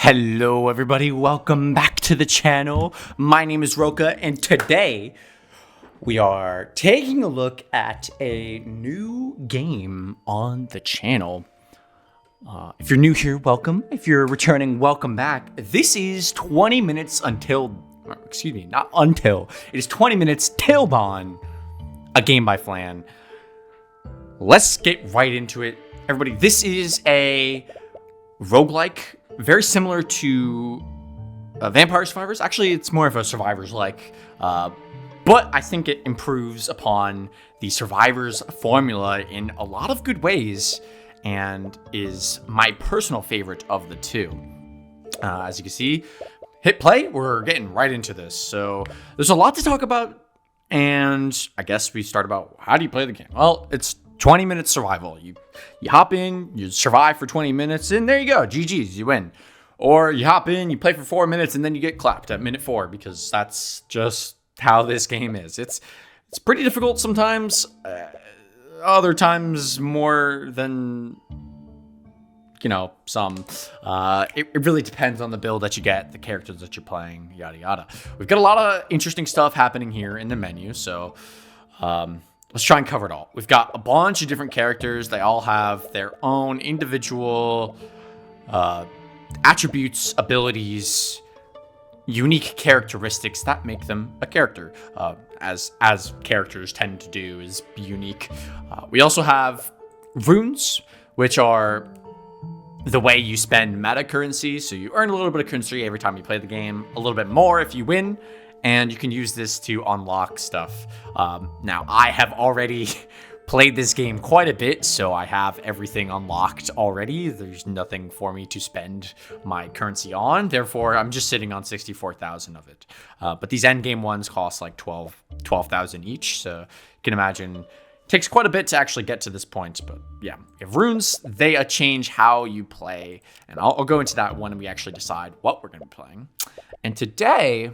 Hello everybody, welcome back to the channel. My name is Roka and today we are taking a look at a new game on the channel. If you're new here, welcome. If you're returning, welcome back. This is 20 minutes until, excuse me, not until, it is 20 minutes till Dawn, a game by Flanne. Let's get right into it. Everybody, this is a roguelike, very similar to Vampire Survivors. Actually, it's more of a Survivors-like, but I think it improves upon the Survivors formula in a lot of good ways and is my personal favorite of the two. As you can see, hit play, we're getting right into this. So there's a lot to talk about, and I guess we start about how do you play the game? Well, it's 20 minutes survival. You hop in, you survive for 20 minutes, and there you go. GG's, you win. Or you hop in, you play for 4 minutes, and then you get clapped at minute 4 because that's just how this game is. It's pretty difficult sometimes. Other times more than, some. It really depends on the build that you get, the characters that you're playing, yada yada. We've got a lot of interesting stuff happening here in the menu, so let's try and cover it all. We've got a bunch of different characters. They all have their own individual attributes, abilities, unique characteristics that make them a character, as characters tend to do, is be unique. We also have runes, which are the way you spend meta currency. So you earn a little bit of currency every time you play the game, a little bit more if you win. And you can use this to unlock stuff. Now, I have already played this game quite a bit, so I have everything unlocked already. There's nothing for me to spend my currency on. Therefore, I'm just sitting on 64,000 of it. But these endgame ones cost like 12,000 each. So you can imagine it takes quite a bit to actually get to this point. But yeah, if runes, they change how you play. And I'll go into that when we actually decide what we're going to be playing. And today,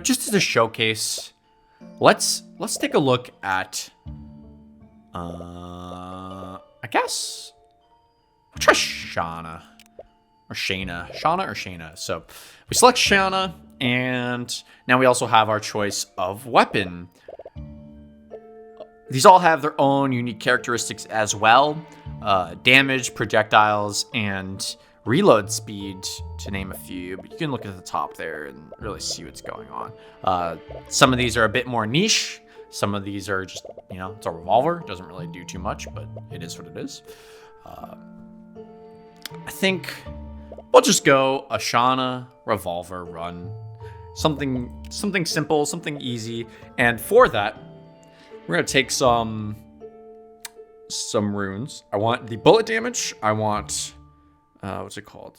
just as a showcase, let's take a look at, I guess, we'll try Shana. So we select Shana, and now we also have our choice of weapon. These all have their own unique characteristics as well. Damage, projectiles, and reload speed, to name a few, but you can look at the top there and really see what's going on. Some of these are a bit more niche. Some of these are just, it's a revolver. Doesn't really do too much, but it is what it is. I think we'll just go a Shana Revolver run. Something simple, something easy. And for that, we're going to take some runes. I want the bullet damage. I want what's it called?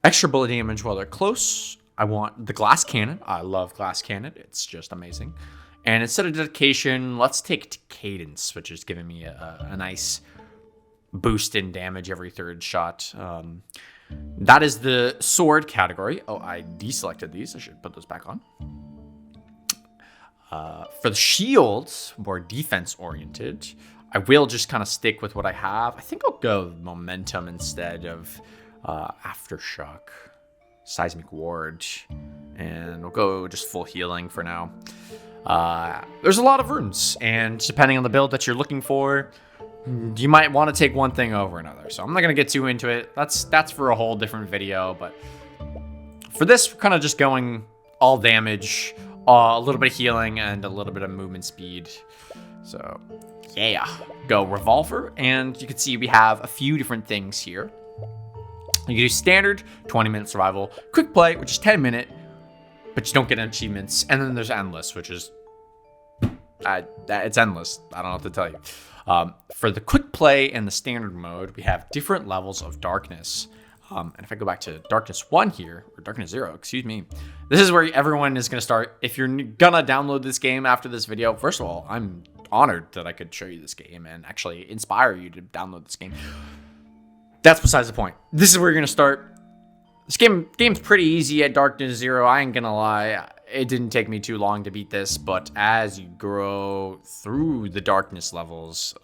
Extra bullet damage while they're close. I want the glass cannon. I love glass cannon. It's just amazing. And instead of dedication, let's take cadence, which is giving me a nice boost in damage every third shot. That is the sword category. Oh, I deselected these. I should put those back on. For the shields, more defense oriented, I will just kind of stick with what I have. I think I'll go momentum instead of aftershock, seismic ward, and we'll go just full healing for now. There's a lot of runes, and depending on the build that you're looking for, you might want to take one thing over another. So I'm not going to get too into it. That's for a whole different video, but for this, we're kind of just going all damage, a little bit of healing, and a little bit of movement speed. So yeah, go revolver, and you can see we have a few different things here. You can do standard, 20-minute survival, quick play, which is 10-minute, but you don't get achievements, and then there's endless, which is it's endless. I don't know what to tell you. For the quick play and the standard mode, we have different levels of darkness. And if I go back to darkness 1 here, or darkness 0, excuse me, this is where everyone is going to start. If you're gonna download this game after this video, first of all, I'm honored that I could show you this game and actually inspire you to download this game. That's besides the point. This is where you're gonna start. This game's pretty easy at darkness 0. I ain't gonna lie. It didn't take me too long to beat this, but as you grow through the darkness levels,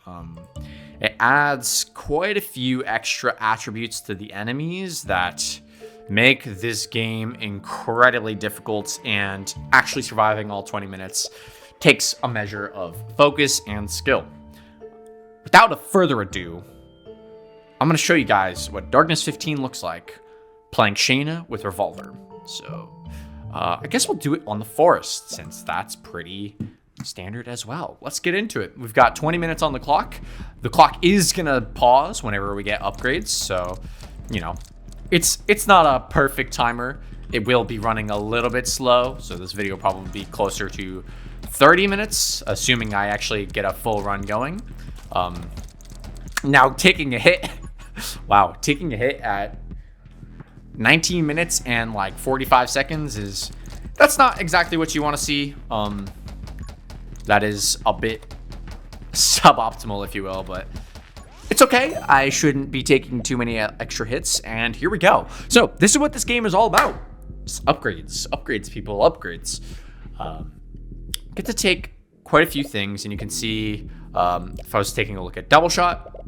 It adds quite a few extra attributes to the enemies that make this game incredibly difficult, and actually surviving all 20 minutes takes a measure of focus and skill. Without a further ado, I'm going to show you guys what Darkness 15 looks like playing Shana with Revolver. So I guess we'll do it on the forest, since that's pretty standard as well. Let's get into it. We've got 20 minutes on the clock. The clock is going to pause whenever we get upgrades, so, you know, it's not a perfect timer. It will be running a little bit slow, so this video will probably be closer to 30 minutes, assuming I actually get a full run going. Now, taking a hit, wow, taking a hit at 19 minutes and like 45 seconds that's not exactly what you want to see. That is a bit suboptimal, if you will, but it's okay. I shouldn't be taking too many extra hits, and here we go. So this is what this game is all about. It's upgrades, people, upgrades. Get to take quite a few things, and you can see if I was taking a look at Double Shot,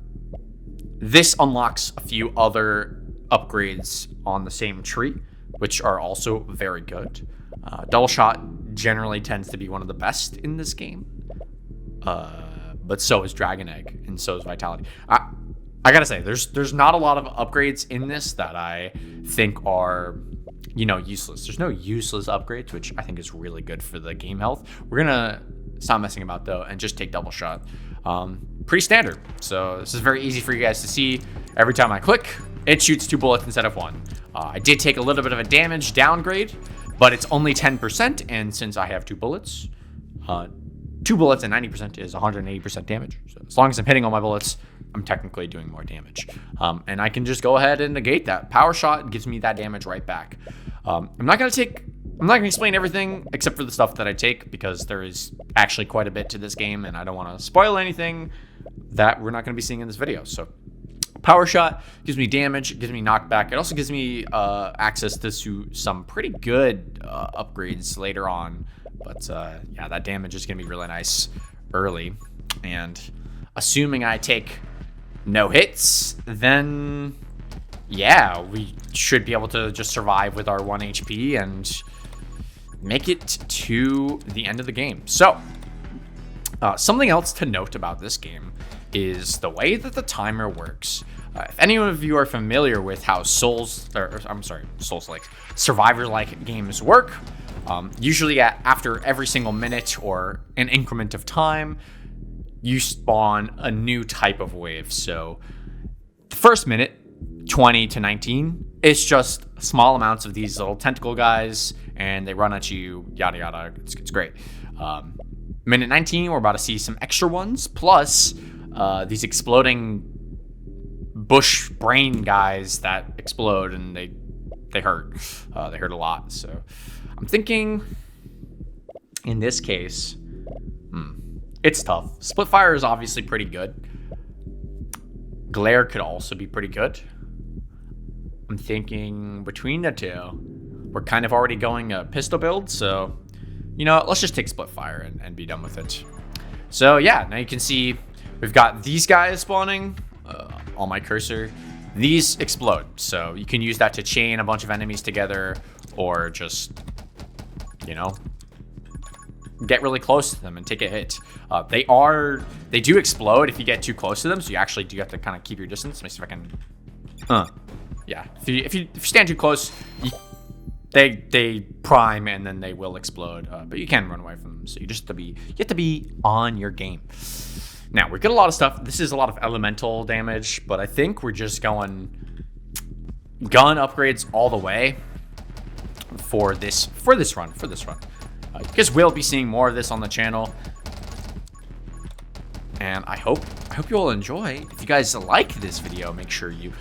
this unlocks a few other upgrades on the same tree, which are also very good. Double Shot generally tends to be one of the best in this game. But so is Dragon Egg, and so is Vitality. I gotta say, there's not a lot of upgrades in this that I think are, you know, useless. There's no useless upgrades, which I think is really good for the game health. We're gonna stop messing about though and just take Double Shot. Pretty standard. So this is very easy for you guys to see. Every time I click, it shoots 2 bullets instead of 1. I did take a little bit of a damage downgrade, but it's only 10%, and since I have 2 bullets, 2 bullets and 90% is 180% damage. So as long as I'm hitting all my bullets, I'm technically doing more damage. And I can just go ahead and negate that. Power Shot gives me that damage right back. I'm not gonna explain everything except for the stuff that I take, because there is actually quite a bit to this game, and I don't want to spoil anything that we're not going to be seeing in this video. So Power Shot gives me damage, gives me knockback. It also gives me access to some pretty good upgrades later on. But yeah, that damage is going to be really nice early. And assuming I take no hits, then yeah, we should be able to just survive with our 1 HP and make it to the end of the game. So something else to note about this game is the way that the timer works. If any of you are familiar with how Souls-like, Survivor-like games work, usually after every single minute or an increment of time, you spawn a new type of wave. So the first minute, 20 to 19, it's just small amounts of these little tentacle guys, and they run at you, yada yada. It's great. Minute 19, we're about to see some extra ones, plus these exploding bush brain guys that explode, and they hurt. They hurt a lot. So I'm thinking in this case, it's tough. Split fire is obviously pretty good. Glare could also be pretty good. I'm thinking between the two, we're kind of already going a pistol build, so you know, let's just take split fire and be done with it. So yeah, now you can see we've got these guys spawning on my cursor. These explode, so you can use that to chain a bunch of enemies together, or just, you know, get really close to them and take a hit. They do explode if you get too close to them, so you actually do have to kind of keep your distance. Let me see if I can. Yeah, if you stand too close, they prime and then they will explode. But you can run away from them, so you have to be on your game. Now we get a lot of stuff. This is a lot of elemental damage, but I think we're just going gun upgrades all the way for this run. You guys will be seeing more of this on the channel, and I hope you all enjoy. If you guys like this video, make sure you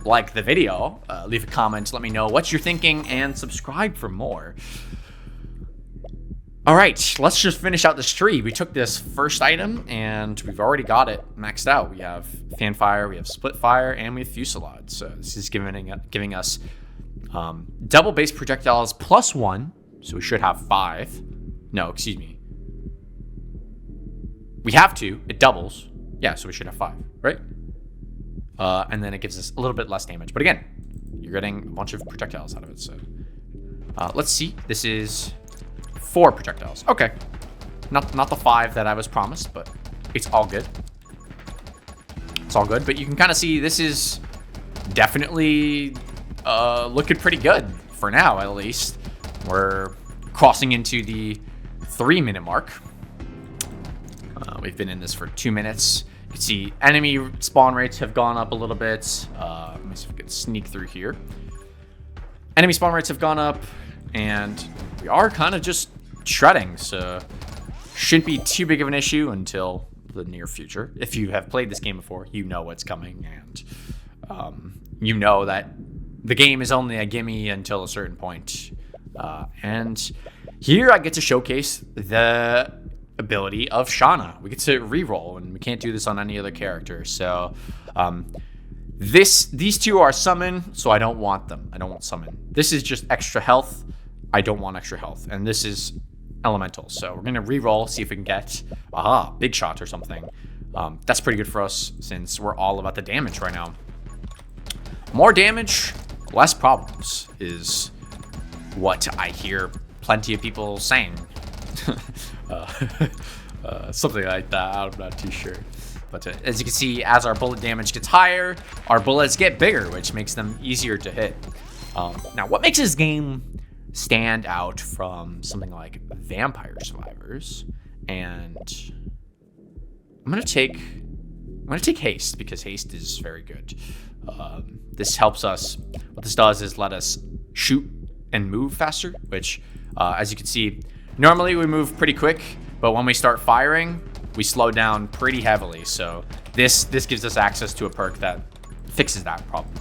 like the video, leave a comment, let me know what you're thinking, and subscribe for more. All right, let's just finish out this tree. We took this first item, and we've already got it maxed out. We have fan fire, we have split fire, and we have fusillade. So this is giving us double base projectiles +1. So we should have 5. No, excuse me. We have 2. It doubles. Yeah, so we should have 5, right? And then it gives us a little bit less damage. But again, you're getting a bunch of projectiles out of it. So let's see. This is 4 projectiles. Okay. Not the 5 that I was promised, but it's all good. It's all good. But you can kind of see this is definitely looking pretty good for now, at least. We're crossing into the 3-minute mark. We've been in this for 2 minutes. You can see enemy spawn rates have gone up a little bit. Let me see if we can sneak through here. Enemy spawn rates have gone up, and we are kind of just shredding, so shouldn't be too big of an issue until the near future. If you have played this game before, you know what's coming, and you know that the game is only a gimme until a certain point. And here I get to showcase the ability of Shana. We get to reroll, and we can't do this on any other character. So these two are summon, so I don't want them. I don't want summon. This is just extra health. I don't want extra health. And this is elemental. So we're going to reroll, see if we can get big shot or something. That's pretty good for us since we're all about the damage right now. More damage, less problems is what I hear plenty of people saying. Something like that. I'm not too sure. But as you can see, as our bullet damage gets higher, our bullets get bigger, which makes them easier to hit. Now, what makes this game stand out from something like Vampire Survivors? And I'm gonna take haste, because haste is very good. This helps us. What this does is let us shoot and move faster, which, as you can see, normally we move pretty quick, but when we start firing, we slow down pretty heavily. So this gives us access to a perk that fixes that problem.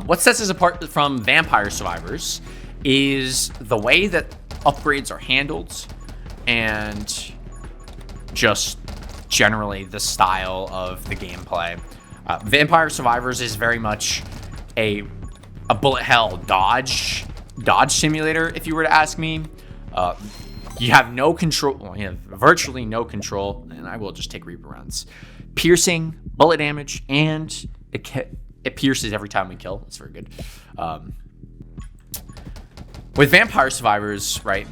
What sets us apart from Vampire Survivors is the way that upgrades are handled, and just generally the style of the gameplay. Vampire Survivors is very much a bullet hell dodge simulator, if you were to ask me. You have no control. Well, you have virtually no control, and I will just take Reaper rounds. Piercing, bullet damage, and it pierces every time we kill. It's very good. With Vampire Survivors, right,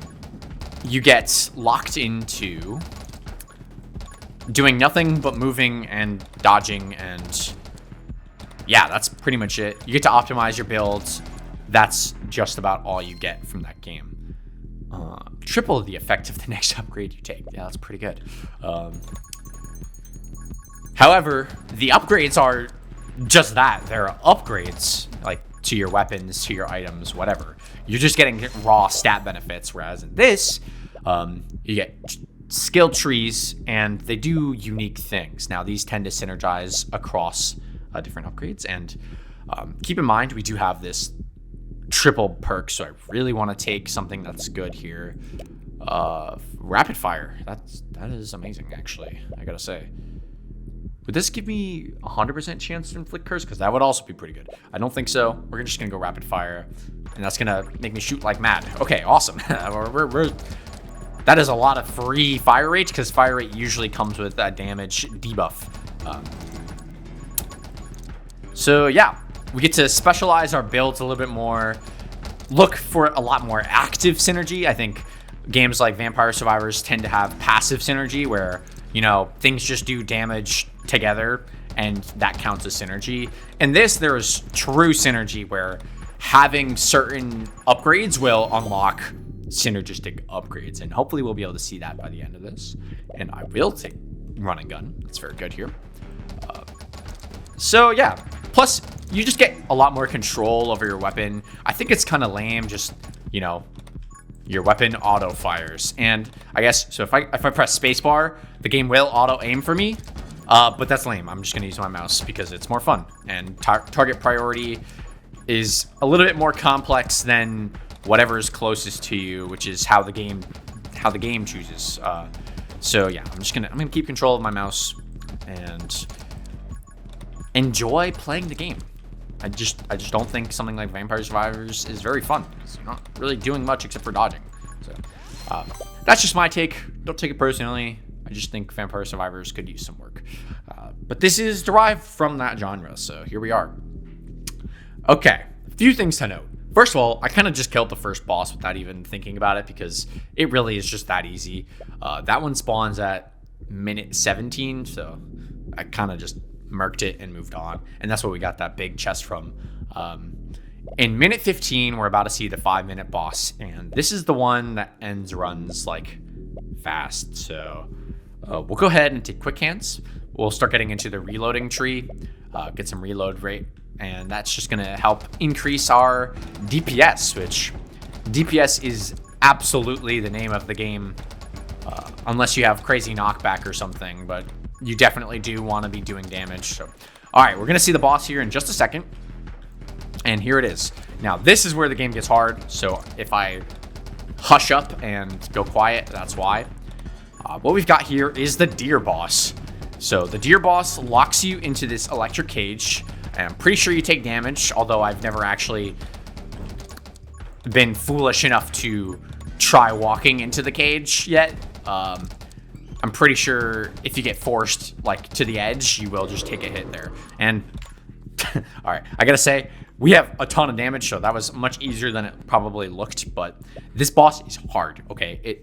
you get locked into doing nothing but moving and dodging, and yeah, that's pretty much it. You get to optimize your builds. That's just about all you get from that game. Triple the effect of the next upgrade you take. Yeah, that's pretty good. However, the upgrades are just that. They're upgrades, like to your weapons, to your items, whatever. You're just getting raw stat benefits, whereas in this, you get skill trees, and they do unique things. Now, these tend to synergize across different upgrades, and keep in mind, we do have this triple perk, so I really want to take something that's good here. Rapid fire. That is amazing, actually, I gotta say. Would this give me 100% chance to inflict curse? Because that would also be pretty good. I don't think so. We're just gonna go rapid fire, and that's gonna make me shoot like mad. Okay, awesome. That is a lot of free fire rate, because fire rate usually comes with a damage debuff. So yeah, we get to specialize our builds a little bit more, look for a lot more active synergy. I think games like Vampire Survivors tend to have passive synergy where, you know, things just do damage together and that counts as synergy. In this, there is true synergy where having certain upgrades will unlock synergistic upgrades, and hopefully we'll be able to see that by the end of this. And I will take run and gun. That's very good here. So yeah, plus you just get a lot more control over your weapon. I think it's kind of lame, just, you know, your weapon auto fires, and I guess so if I press spacebar, the game will auto aim for me, but that's lame. I'm just gonna use my mouse because it's more fun, and target priority is a little bit more complex than whatever is closest to you, which is how the game chooses. So yeah, I'm gonna keep control of my mouse and enjoy playing the game. I just don't think something like Vampire Survivors is very fun, because you're not really doing much except for dodging. So that's just my take. Don't take it personally. I just think Vampire Survivors could use some work. But this is derived from that genre, so here we are. Okay, a few things to note. First of all, I kind of just killed the first boss without even thinking about it because it really is just that easy. That one spawns at minute 17, so I kind of just murked it and moved on. And that's what we got that big chest from. In minute 15, we're about to see the 5-minute boss, and this is the one that ends runs like fast. So we'll go ahead and take quick hands. We'll start getting into the reloading tree, get some reload rate, and that's just going to help increase our DPS, which DPS is absolutely the name of the game, unless you have crazy knockback or something, but you definitely do want to be doing damage. So, all right, we're going to see the boss here in just a second, and here it is. Now, this is where the game gets hard, so if I hush up and go quiet, that's why. What we've got here is the deer boss. So the deer boss locks you into this electric cage, and I'm pretty sure you take damage, although I've never actually been foolish enough to try walking into the cage yet. I'm pretty sure if you get forced like to the edge, you will just take a hit there. And all right, I gotta say, we have a ton of damage, so that was much easier than it probably looked, but this boss is hard, okay?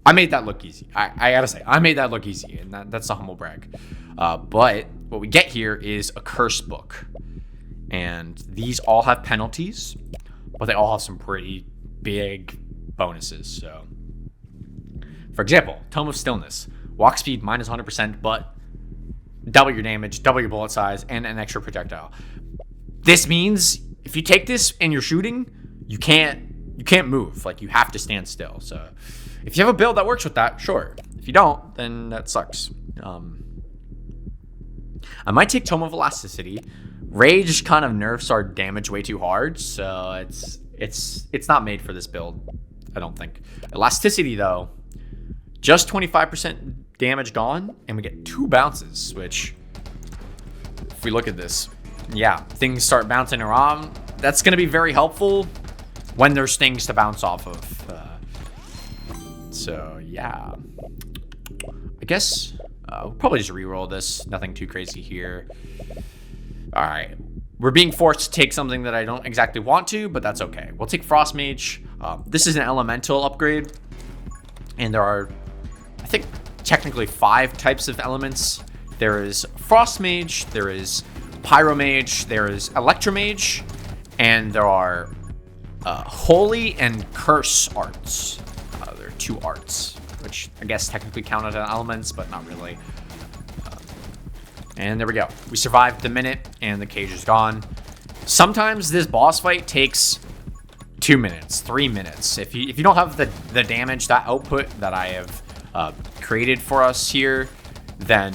I made that look easy. I gotta say, I made that look easy, and that's a humble brag. But what we get here is a curse book. And these all have penalties, but they all have some pretty big bonuses. So, for example, Tome of Stillness. Walk speed minus 100%, but double your damage, double your bullet size, and an extra projectile. This means if you take this and you're shooting, you can't move. Like, you have to stand still. So if you have a build that works with that, sure. If you don't, then that sucks. I might take Tome of Elasticity. Rage kind of nerfs our damage way too hard, so it's not made for this build, I don't think. Elasticity, though, just 25% damage gone, and we get 2 bounces, which, if we look at this, yeah, things start bouncing around. That's going to be very helpful when there's things to bounce off of. So, yeah. I guess we'll probably just reroll this. Nothing too crazy here. All right. We're being forced to take something that I don't exactly want to, but that's okay. We'll take Frost Mage. This is an elemental upgrade, and there are, I think, technically 5 types of elements. There is Frost Mage, there is Pyro Mage, there is Electro Mage, and there are Holy and Curse arts. There are 2 arts, which I guess technically count as elements, but not really. And there we go. We survived the minute, and the cage is gone. Sometimes this boss fight takes 2 minutes, 3 minutes. If you don't have the damage, that output that I have created for us here, then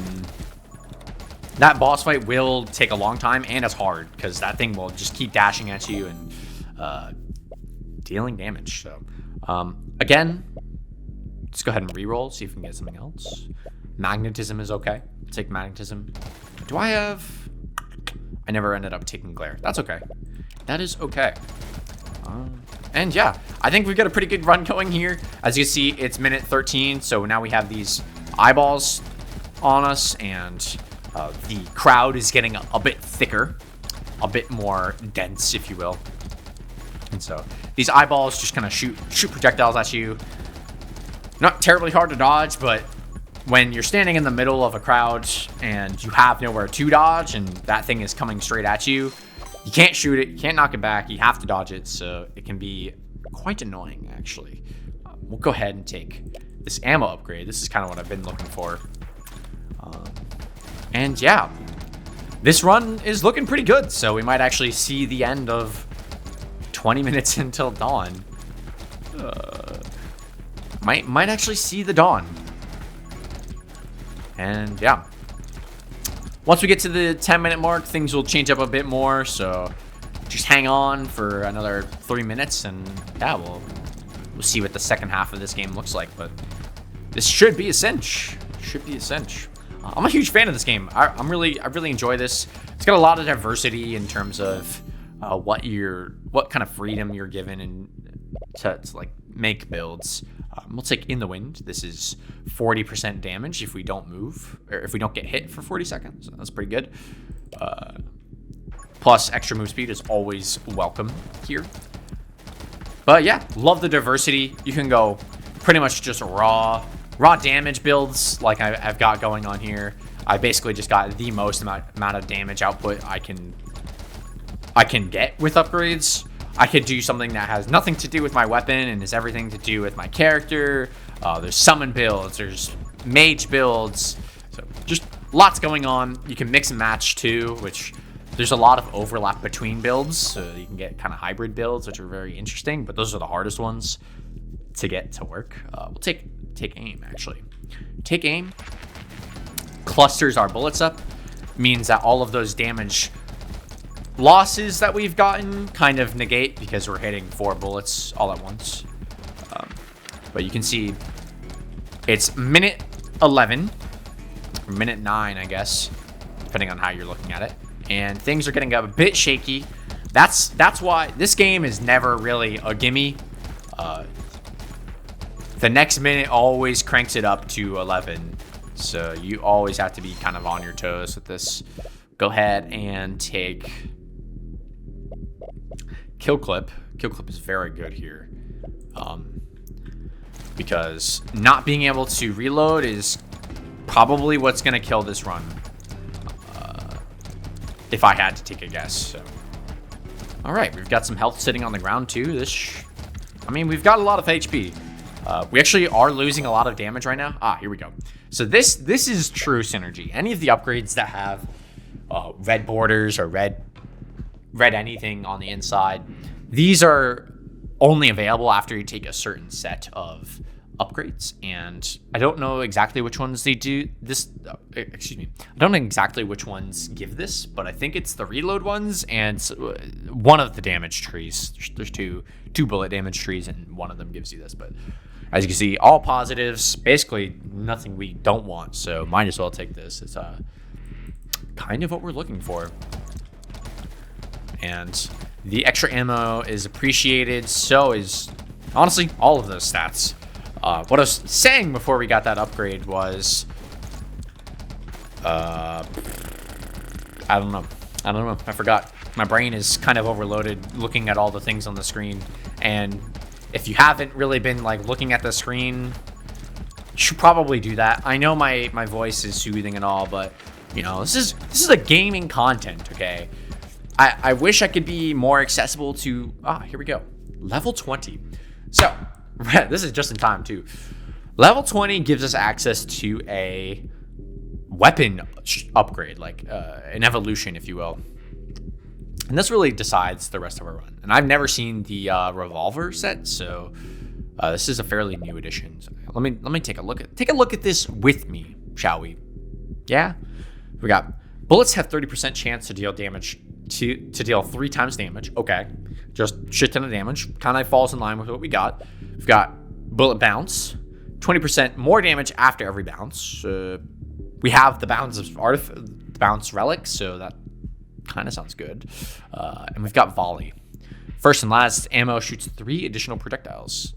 that boss fight will take a long time, and it's hard because that thing will just keep dashing at you and dealing damage. So again, let's go ahead and reroll, see if we can get something else. Magnetism is okay. Take magnetism. Do I have... I never ended up taking glare. That's okay. That is okay. And yeah, I think we've got a pretty good run going here. As you see, it's minute 13, so now we have these eyeballs on us, and the crowd is getting a bit thicker, a bit more dense, if you will. And so these eyeballs just kind of shoot projectiles at you. Not terribly hard to dodge, but when you're standing in the middle of a crowd and you have nowhere to dodge and that thing is coming straight at you, you can't shoot it, you can't knock it back, you have to dodge it, so it can be quite annoying, actually. We'll go ahead and take this ammo upgrade. This is kind of what I've been looking for. And yeah, this run is looking pretty good, so we might actually see the end of 20 minutes until dawn. Might actually see the dawn. And yeah, once we get to the 10-minute mark, things will change up a bit more. So just hang on for another 3 minutes, and yeah, we'll see what the second half of this game looks like. But this should be a cinch. Should be a cinch. I'm a huge fan of this game. I really enjoy this. It's got a lot of diversity in terms of what kind of freedom you're given and to like make builds. We'll take In the Wind. This is 40% damage if we don't move, or if we don't get hit for 40 seconds. That's pretty good. Plus, extra move speed is always welcome here. But yeah, love the diversity. You can go pretty much just raw damage builds like I've got going on here. I basically just got the most amount of damage output I can get with upgrades. I could do something that has nothing to do with my weapon and is everything to do with my character. There's summon builds, there's mage builds. So just lots going on. You can mix and match too, which there's a lot of overlap between builds. So you can get kind of hybrid builds, which are very interesting, but those are the hardest ones to get to work. We'll take aim, actually. Take aim, clusters our bullets up, means that all of those damage losses that we've gotten kind of negate because we're hitting 4 bullets all at once. But you can see it's minute 11, or minute 9, I guess, depending on how you're looking at it. And things are getting a bit shaky. That's why this game is never really a gimme. The next minute always cranks it up to 11. So you always have to be kind of on your toes with this. Go ahead and take Kill Clip. Kill Clip is very good here. Because not being able to reload is probably what's going to kill this run. If I had to take a guess. So. All right, we've got some health sitting on the ground too. I mean, we've got a lot of HP. We actually are losing a lot of damage right now. Here we go. So this is true synergy. Any of the upgrades that have red borders or red anything on the inside, these are only available after you take a certain set of upgrades. And I don't know exactly which ones they do this. Excuse me. I don't know exactly which ones give this, but I think it's the reload ones and one of the damage trees. There's two bullet damage trees, and one of them gives you this. But as you can see, all positives, basically nothing we don't want. So might as well take this. It's kind of what we're looking for. And the extra ammo is appreciated. So is honestly all of those stats. What I was saying before we got that upgrade was, I don't know. I forgot. My brain is kind of overloaded looking at all the things on the screen. And if you haven't really been like looking at the screen, you should probably do that. I know my voice is soothing and all, but you know, this is a gaming content, okay? I wish I could be more accessible to, here we go. Level 20. So, this is just in time too. Level 20 gives us access to a weapon upgrade, like an evolution, if you will. And this really decides the rest of our run. And I've never seen the revolver set, so this is a fairly new addition. So let me take a look at this with me, shall we? Yeah, we got bullets have 30% chance to deal damage to deal 3 times damage. Okay, just shit ton of damage. Kind of falls in line with what we got. We've got bullet bounce, 20% more damage after every bounce. We have the bounce relic, so that kind of sounds good. And we've got volley. First and last, ammo shoots 3 additional projectiles.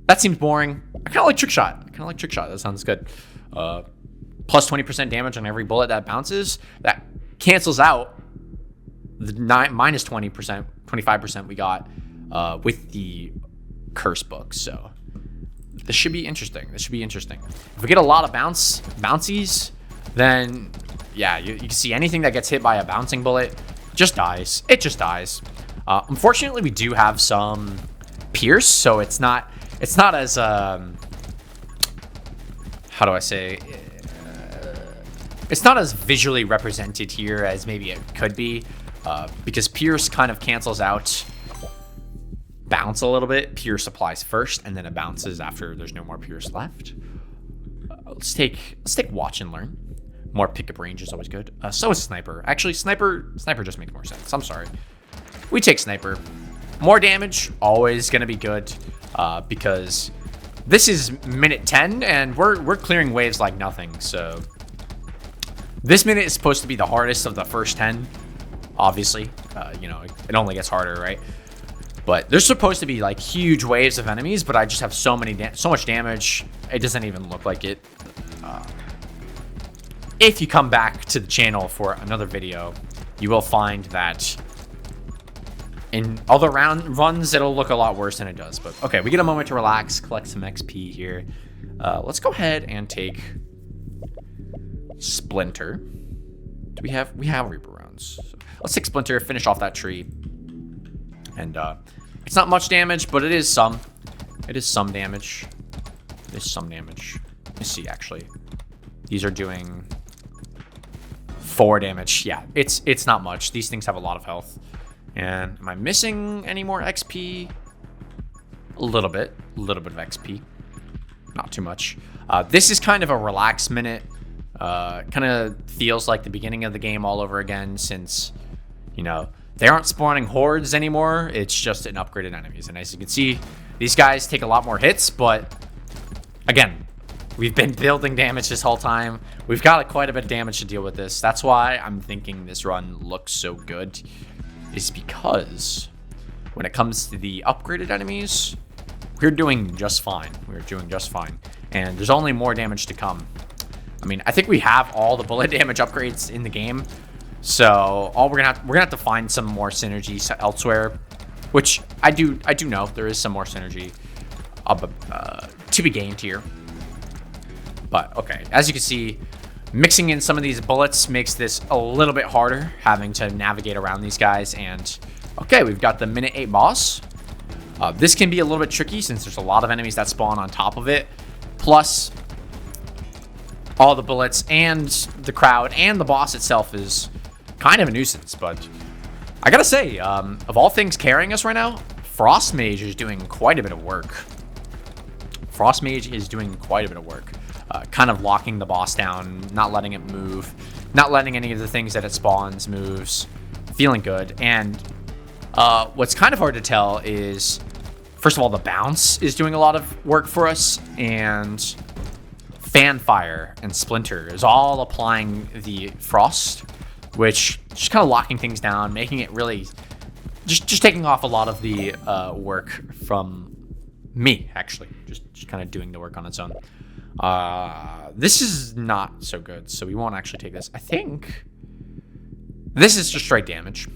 That seems boring. I kind of like trick shot. That sounds good. Plus 20% damage on every bullet that bounces. That cancels out the minus 20%, 25% we got with the curse book. So this should be interesting. If we get a lot of bouncies, then yeah, you can see anything that gets hit by a bouncing bullet just dies. It just dies. Unfortunately, we do have some pierce, so it's not as how do I say? It's not as visually represented here as maybe it could be, because pierce kind of cancels out bounce a little bit. Pierce applies first, and then it bounces after there's no more pierce left. Let's take watch and learn. More pickup range is always good. So is sniper. Actually, sniper just makes more sense. I'm sorry. We take sniper. More damage, always gonna be good, because this is minute 10, and we're clearing waves like nothing. So this minute is supposed to be the hardest of the first 10. Obviously, you know, it only gets harder, right? But there's supposed to be like huge waves of enemies, but I just have so much damage. It doesn't even look like it. If you come back to the channel for another video, you will find that in other runs, it'll look a lot worse than it does. But okay, we get a moment to relax, collect some XP here. Let's go ahead and take Splinter. Do we have Reaper rounds? So let's take Splinter, finish off that tree. And it's not much damage, but it is some. It is some damage. It is some damage. Let me see, actually. These are doing 4 damage. Yeah, it's not much. These things have a lot of health. And am I missing any more XP? A little bit of XP. Not too much. This is kind of a relax minute. Kind of feels like the beginning of the game all over again, since, you know, they aren't spawning hordes anymore. It's just an upgraded enemies. And as you can see, these guys take a lot more hits, but again, we've been building damage this whole time. We've got quite a bit of damage to deal with this. That's why I'm thinking this run looks so good, is because when it comes to the upgraded enemies, we're doing just fine. We're doing just fine. And there's only more damage to come. I mean, I think we have all the bullet damage upgrades in the game. So all we're gonna have to find some more synergy elsewhere, which I do know there is some more synergy to be gained here. But okay, as you can see, mixing in some of these bullets makes this a little bit harder, having to navigate around these guys. And okay, we've got the minute 8 boss. This can be a little bit tricky since there's a lot of enemies that spawn on top of it, plus all the bullets and the crowd, and the boss itself is kind of a nuisance. But I gotta say, of all things carrying us right now, Frost Mage is doing quite a bit of work. Frost Mage is doing quite a bit of work. Kind of locking the boss down, not letting it move, not letting any of the things that it spawns moves. Feeling good. And what's kind of hard to tell is, first of all, the bounce is doing a lot of work for us, and Fanfire and Splinter is all applying the frost, which just kind of locking things down, making it really just taking off a lot of the work from me, actually, just kind of doing the work on its own. This is not so good, so we won't actually take this. I think this is just straight damage.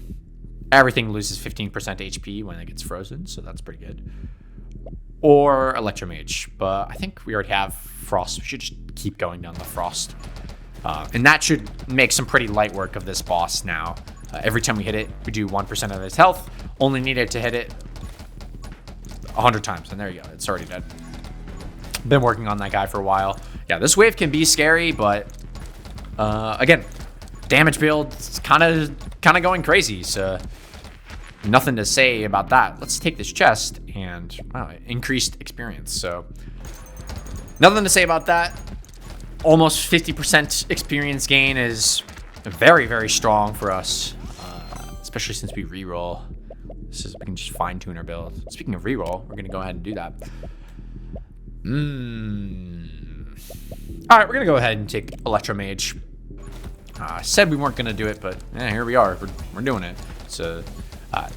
Everything loses 15% HP when it gets frozen, so that's pretty good. Or Electromage, but I think we already have Frost. We should just keep going down the Frost. And that should make some pretty light work of this boss now. Every time we hit it, we do 1% of his health. Only needed to hit it 100 times, and there you go. It's already dead. Been working on that guy for a while. Yeah, this wave can be scary, but again, damage build is kind of going crazy, so nothing to say about that. Let's take this chest and wow, increased experience. So nothing to say about that. Almost 50% experience gain is very, very strong for us, especially since we reroll. We can just fine tune our build. Speaking of reroll, we're gonna go ahead and do that. All right, we're gonna go ahead and take Electromage. Said we weren't gonna do it, but here we are. We're doing it. So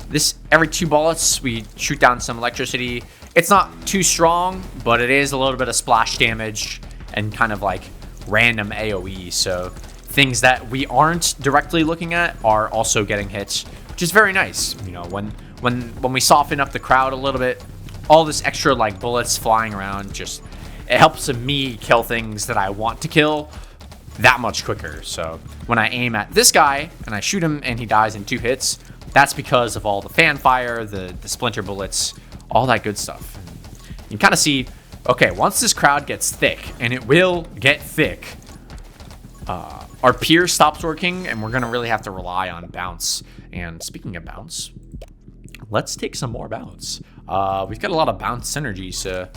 this every 2 bullets we shoot down some electricity. It's not too strong, but it is a little bit of splash damage and kind of like random AoE. So things that we aren't directly looking at are also getting hit, which is very nice. You know, when we soften up the crowd a little bit, all this extra like bullets flying around, just it helps me kill things that I want to kill that much quicker. So when I aim at this guy and I shoot him and he dies in 2 hits, that's because of all the Fanfire, the Splinter bullets, all that good stuff. You can kind of see, okay, once this crowd gets thick, and it will get thick, our Pierce stops working, and we're going to really have to rely on bounce. And speaking of bounce, let's take some more bounce. We've got a lot of bounce synergy, so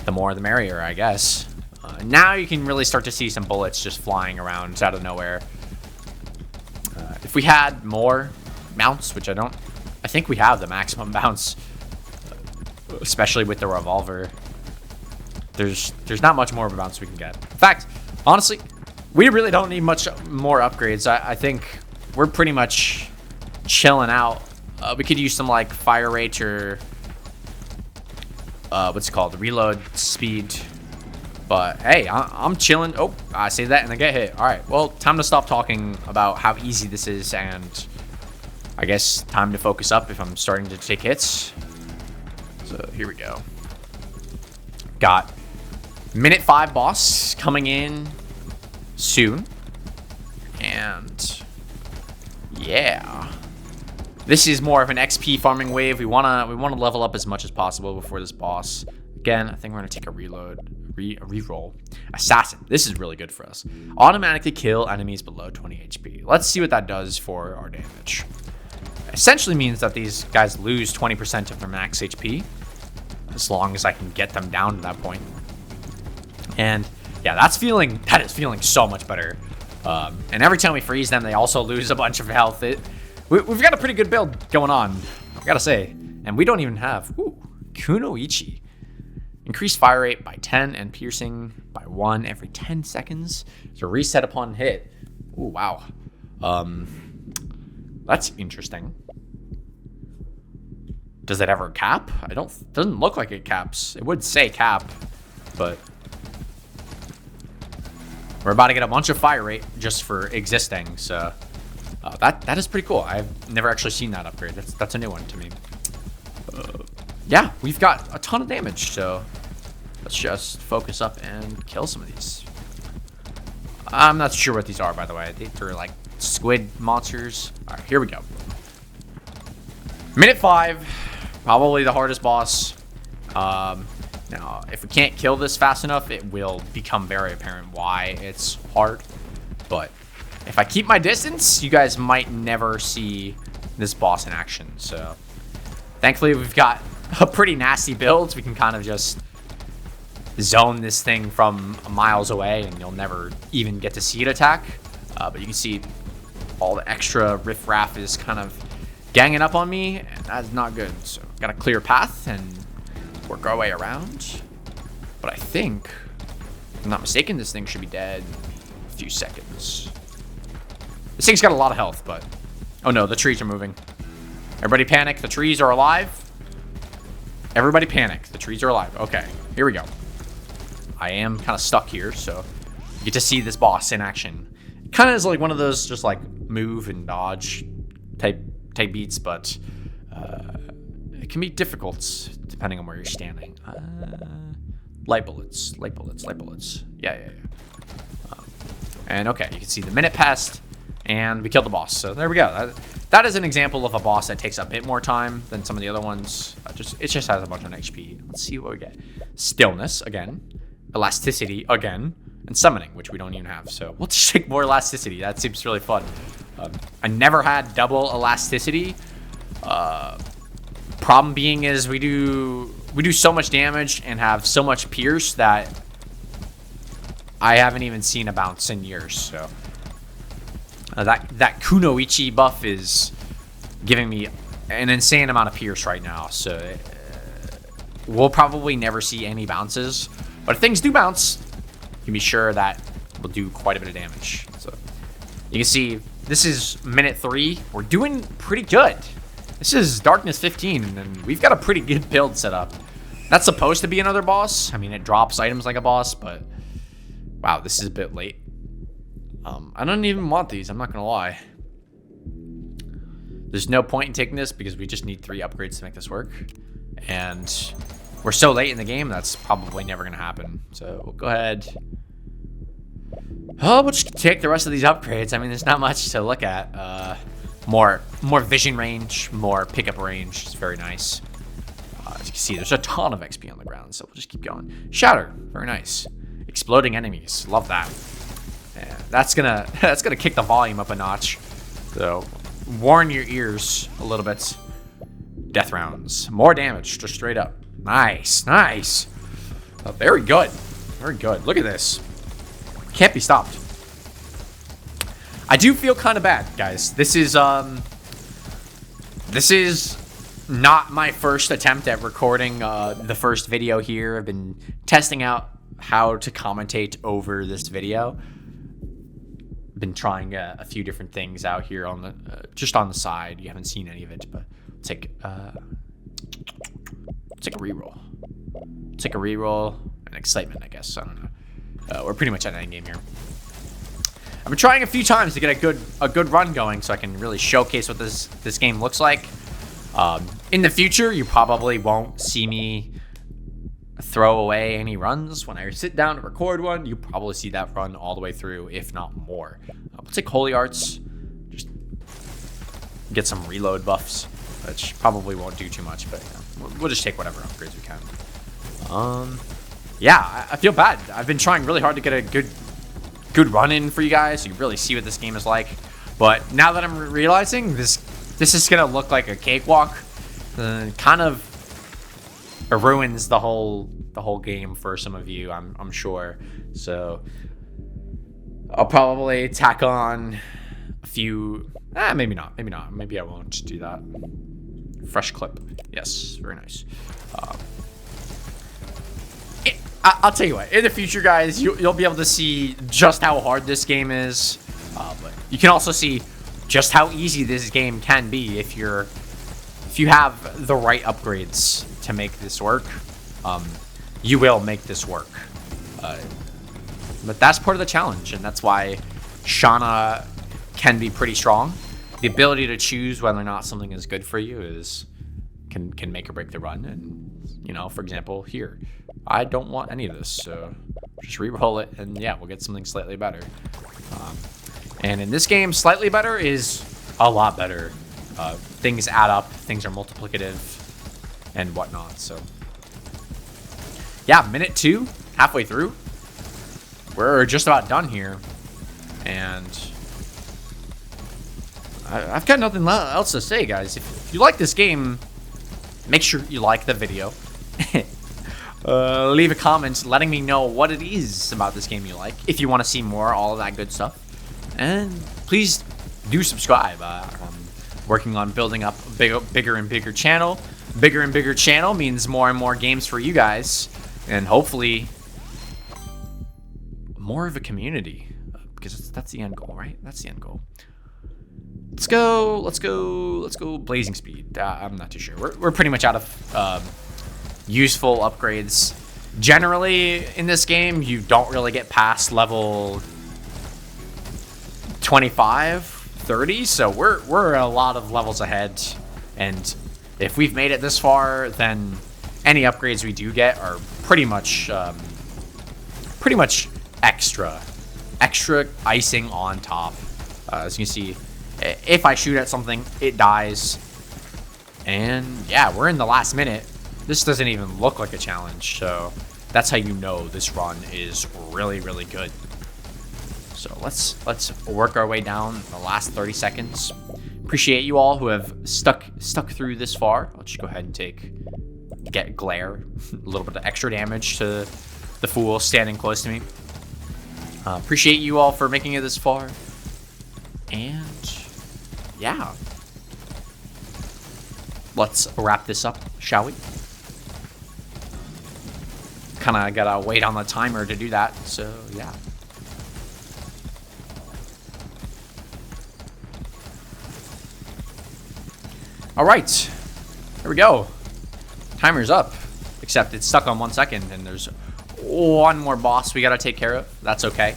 the more the merrier, I guess. Now you can really start to see some bullets just flying around out of nowhere. If we had more bounce, which I think we have the maximum bounce, especially with the revolver. There's not much more of a bounce we can get. In fact, honestly, we really don't need much more upgrades. I think we're pretty much chilling out We could use some like fire rate or what's it called, reload speed. But hey, I'm chilling. Oh, I say that and I get hit. All right, well, time to stop talking about how easy this is, and I guess time to focus up if I'm starting to take hits. So here we go. Got minute 5 boss coming in soon, and yeah, this is more of an XP farming wave. We wanna level up as much as possible before this boss. Again, I think we're gonna take a reroll. Assassin. This is really good for us. Automatically kill enemies below 20 HP. Let's see what that does for our damage. Essentially means that these guys lose 20% of their max HP, as long as I can get them down to that point. And yeah, that is feeling so much better. And every time we freeze them, they also lose a bunch of health. We've got a pretty good build going on, I gotta say. And we don't even have Kunoichi. Increase fire rate by 10 and piercing by 1 every 10 seconds. So reset upon hit. Ooh, wow. That's interesting. Does it ever cap? Doesn't look like it caps. It would say cap, but we're about to get a bunch of fire rate just for existing. So that is pretty cool. I've never actually seen that upgrade. That's a new one to me. Yeah, we've got a ton of damage, so let's just focus up and kill some of these. I'm not sure what these are, by the way. They're like squid monsters. All right, here we go. Minute 5, probably the hardest boss. Now, if we can't kill this fast enough, it will become very apparent why it's hard. But if I keep my distance, you guys might never see this boss in action. So thankfully, we've got a pretty nasty build. We can kind of just zone this thing from miles away, and you'll never even get to see it attack. But you can see all the extra riffraff is kind of ganging up on me, and that's not good. So got a clear path and work our way around. But I think, if I'm not mistaken, this thing should be dead in a few seconds. This thing's got a lot of health, but oh no, the trees are moving. Everybody panic, the trees are alive. Everybody panic, the trees are alive. Okay, here we go. I am kind of stuck here, so you get to see this boss in action. It kind of is like one of those just like move and dodge type beats, but it can be difficult depending on where you're standing. Light bullets. Yeah. And okay, you can see the minute passed, and we killed the boss. So there we go. That is an example of a boss that takes a bit more time than some of the other ones. It just has a bunch of HP. Let's see what we get. Stillness, again. Elasticity, again. And summoning, which we don't even have. So we'll just take more elasticity. That seems really fun. I never had double elasticity. Problem being is we do so much damage and have so much pierce that I haven't even seen a bounce in years. So that Kunoichi buff is giving me an insane amount of pierce right now. So we'll probably never see any bounces. But if things do bounce, you can be sure that we'll do quite a bit of damage. So you can see this is minute 3. We're doing pretty good. This is Darkness 15, and we've got a pretty good build set up. That's supposed to be another boss. I mean, it drops items like a boss, but wow, this is a bit late. I don't even want these, I'm not gonna lie. There's no point in taking this because we just need 3 upgrades to make this work. And we're so late in the game, that's probably never gonna happen. So we'll go ahead. Oh, we'll just take the rest of these upgrades. I mean, there's not much to look at. More vision range, more pickup range. It's very nice. As you can see, there's a ton of XP on the ground, so we'll just keep going. Shatter, very nice. Exploding enemies, love that. Yeah, that's gonna kick the volume up a notch. So warn your ears a little bit. Death rounds, more damage, just straight up. Nice. Oh, very good. Look at this. Can't be stopped. I do feel kind of bad, guys. This is not my first attempt at recording the first video here. I've been testing out how to commentate over this video. Been trying a few different things out here on the just on the side. You haven't seen any of it, but take a reroll. Take a reroll and excitement, I guess. I don't know. We're pretty much at endgame here. I've been trying a few times to get a good run going, so I can really showcase what this game looks like. In the future, you probably won't see me throw away any runs. When I sit down to record one, you probably see that run all the way through, if not more. We'll take Holy Arts, just get some reload buffs, which probably won't do too much, but we'll just take whatever upgrades we can. Yeah, I feel bad. I've been trying really hard to get a good run in for you guys, so you really see what this game is like. But now that I'm realizing this is gonna look like a cakewalk, kind of ruins the whole game for some of you, I'm sure. So I'll probably tack on a few. Maybe not. Maybe I won't do that. Fresh clip. Yes, very nice. I'll tell you what. In the future, guys, you'll be able to see just how hard this game is. But you can also see just how easy this game can be if you have the right upgrades to make this work. You will make this work. But that's part of the challenge, and that's why Shana can be pretty strong. The ability to choose whether or not something is good for you can make or break the run. And for example, here, I don't want any of this, so just re-roll it, and yeah, we'll get something slightly better. And in this game, slightly better is a lot better. Things add up, things are multiplicative, and whatnot. So yeah, minute 2, halfway through. We're just about done here, and I've got nothing else to say, guys. If you like this game, make sure you like the video. Leave a comment letting me know what it is about this game you like. If you want to see more, all of that good stuff. And please do subscribe. I'm working on building up a bigger and bigger channel. Bigger and bigger channel means more and more games for you guys. And hopefully more of a community. Because that's the end goal, right? That's the end goal. Let's go blazing speed. I'm not too sure. We're pretty much out of useful upgrades. Generally in this game, you don't really get past level 25, 30, so we're a lot of levels ahead. And if we've made it this far, then any upgrades we do get are pretty much extra icing on top. As you can see, if I shoot at something, it dies. And yeah, we're in the last minute. This doesn't even look like a challenge, so that's how you know this run is really, really good. So let's work our way down the last 30 seconds. Appreciate you all who have stuck through this far. I'll just go ahead and get glare, a little bit of extra damage to the fool standing close to me. Appreciate you all for making it this far. And yeah, let's wrap this up, shall we? Kind of gotta wait on the timer to do that, so yeah. All right, here we go. Timer's up, except it's stuck on 1 second, and there's one more boss we gotta take care of. That's okay.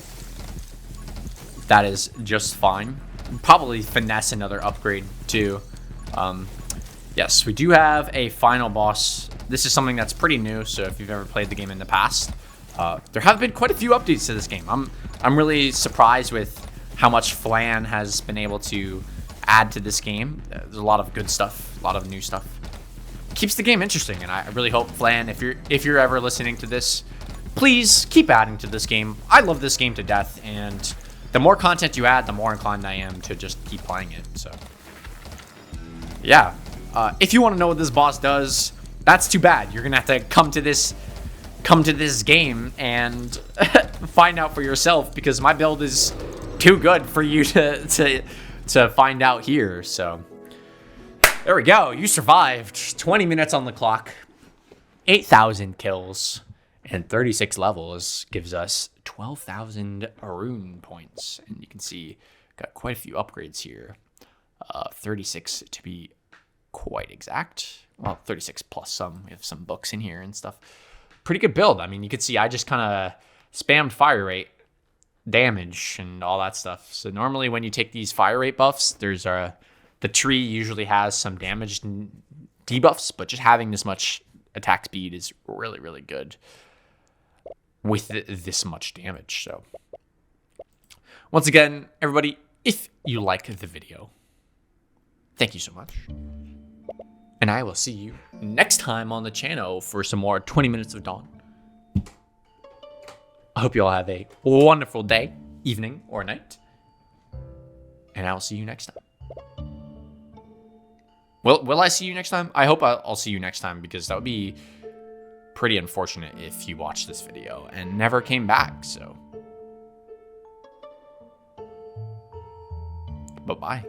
That is just fine. Probably finesse another upgrade too. Yes, we do have a final boss. This is something that's pretty new, so if you've ever played the game in the past, there have been quite a few updates to this game. I'm really surprised with how much Flanne has been able to add to this game. There's a lot of good stuff, a lot of new stuff. Keeps the game interesting, and I really hope, Flanne, if you're ever listening to this, please keep adding to this game. I love this game to death, and the more content you add, the more inclined I am to just keep playing it. So yeah, if you want to know what this boss does, that's too bad. You're gonna have to come to this game and find out for yourself, because my build is too good for you to find out here. So there we go. You survived. 20 minutes on the clock, 8,000 kills, and 36 levels gives us 12,000 rune points. And you can see got quite a few upgrades here. 36 to be quite exact. Well, 36 plus some. We have some books in here and stuff. Pretty good build. I mean, you could see I just kind of spammed fire rate, damage, and all that stuff. So normally when you take these fire rate buffs, the tree usually has some damage debuffs, but just having this much attack speed is really, really good with this much damage. So once again, everybody, if you like the video, thank you so much. And I will see you next time on the channel for some more 20 Minutes of Dawn. I hope you all have a wonderful day, evening, or night. And I will see you next time. Will I see you next time? I hope I'll see you next time, because that would be pretty unfortunate if you watched this video and never came back, so. Bye-bye.